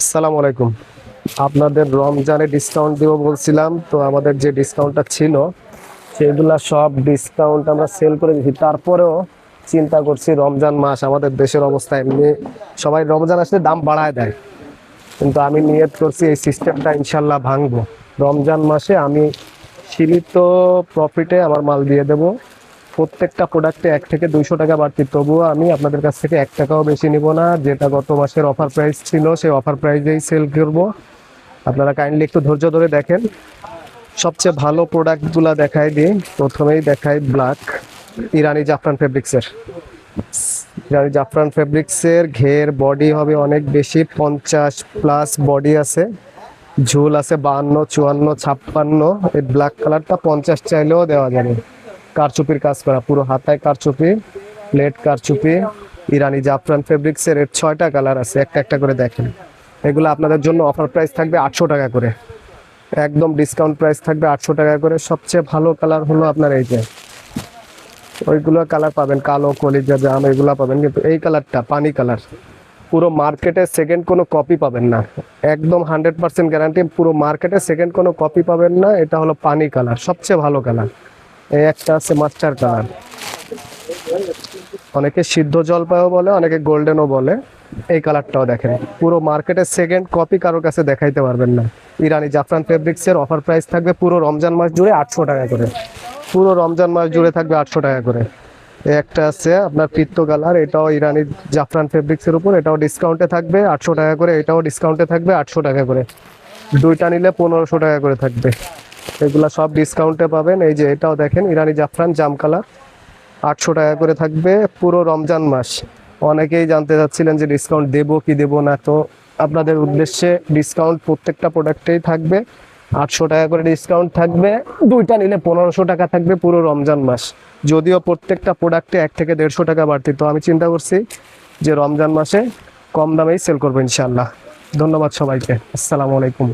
আসসালামু আলাইকুম। আপনাদের রমজানে ডিসকাউন্ট দিব বলছিলাম, তো আমাদের যে ডিসকাউন্টটা ছিল সেগুলা সব ডিসকাউন্ট আমরা সেল করে দিচ্ছি। তারপরেও চিন্তা করছি, রমজান মাস, আমাদের দেশের অবস্থা এমনি, সবাই রমজান আসলে দাম বাড়ায় দেয়, কিন্তু আমি নিয়ত করছি এই সিস্টেমটা ইনশাল্লাহ ভাঙবো। রমজান মাসে আমি সীমিত প্রফিটে আমার মাল দিয়ে দেব। প্রত্যেকটা প্রোডাক্টে 1 থেকে 200 টাকা বাড়তি, তবুও আমি আপনাদের কাছ থেকে 1 টাকাও বেশি নিব না। যেটা গত মাসের অফার প্রাইস ছিল সেই অফার প্রাইসেই সেল করব। আপনারা কাইন্ডলি একটু ধৈর্য ধরে দেখেন। সবচেয়ে ভালো প্রোডাক্টগুলা দেখাই দিই। প্রথমেই দেখাই ব্ল্যাক ইরানি জাফরান ফেব্রিক্সের। ইরানি জাফরান ফেব্রিক্সের ঘের বডি হবে অনেক বেশি, 50+ বডি আছে, ঝুল আছে 52, 54, 56। এই ব্ল্যাক কালারটা 50 চাইলেও দেওয়া যাবে। কারচুপির কাজ করা, পুরো হাতায় কারচুপি, প্লেট কারচুপি। ইরানি জাফরান ফেব্রিক্সের এর 6টা কালার আছে, একটা একটা করে দেখেন। এগুলো আপনাদের জন্য অফার প্রাইস থাকবে 800 টাকা করে, একদম ডিসকাউন্ট প্রাইস থাকবে 800 টাকা করে। সবচেয়ে ভালো কালার হলো আপনার এই যে, ওইগুলো কালার পাবেন কালো, কলিজা জাম, এগুলা পাবেন, কিন্তু এই কালারটা পানি কালার, পুরো মার্কেটে সেকেন্ড কোনো কপি পাবেন না। একদম 100% গ্যারান্টি, পুরো মার্কেটে সেকেন্ড কোনো কপি পাবেন না। এটা হলো পানি কালার, সবচেয়ে ভালো কালার। এই একটা আছে মাস্টার কালার, অনেকে সিদ্ধ জলপাইও বলে, অনেকে গোল্ডেনও বলে। এই কালারটাও দেখেন, পুরো মার্কেটে সেকেন্ড কপি কারোর কাছে দেখাইতে পারবেন না। ইরানি জাফরান ফেব্রিক্সের অফার প্রাইস থাকবে পুরো রমজান মাস জুড়ে 800 টাকা করে, পুরো রমজান মাস জুড়ে থাকবে 800 টাকা করে। এই একটা আছে আপনার পিত্ত কালার, এটাও ইরানি জাফরান ফেব্রিক্সের উপর, এটাও ডিসকাউন্টে থাকবে 800 টাকা করে, এটাও ডিসকাউন্টে থাকবে 800 টাকা করে। দুইটা নিলে 1500 টাকা করে থাকবে। এগুলা সব ডিসকাউন্টে পাবেন। এই যে এটাও দেখেন ইরানি জাফরান জাম কালার, 800 টাকা করে থাকবে পুরো রমজান মাস। অনেকেই জানতে চাচ্ছিলেন যে ডিসকাউন্ট দেবো কি দেবো না, তো আপনাদের উদ্দেশ্যে ডিসকাউন্ট প্রত্যেকটা প্রোডাক্টেই থাকবে। 800 টাকা করে ডিসকাউন্ট থাকবে, দুইটা নিলে 1500 টাকা থাকবে পুরো রমজান মাস। যদিও প্রত্যেকটা প্রোডাক্টে 1 থেকে 150 টাকা বাড়তি, তো আমি চিন্তা করছি যে রমজান মাসে কম দামেই সেল করবো ইনশাল্লাহ। ধন্যবাদ সবাইকে, আসসালামু আলাইকুম।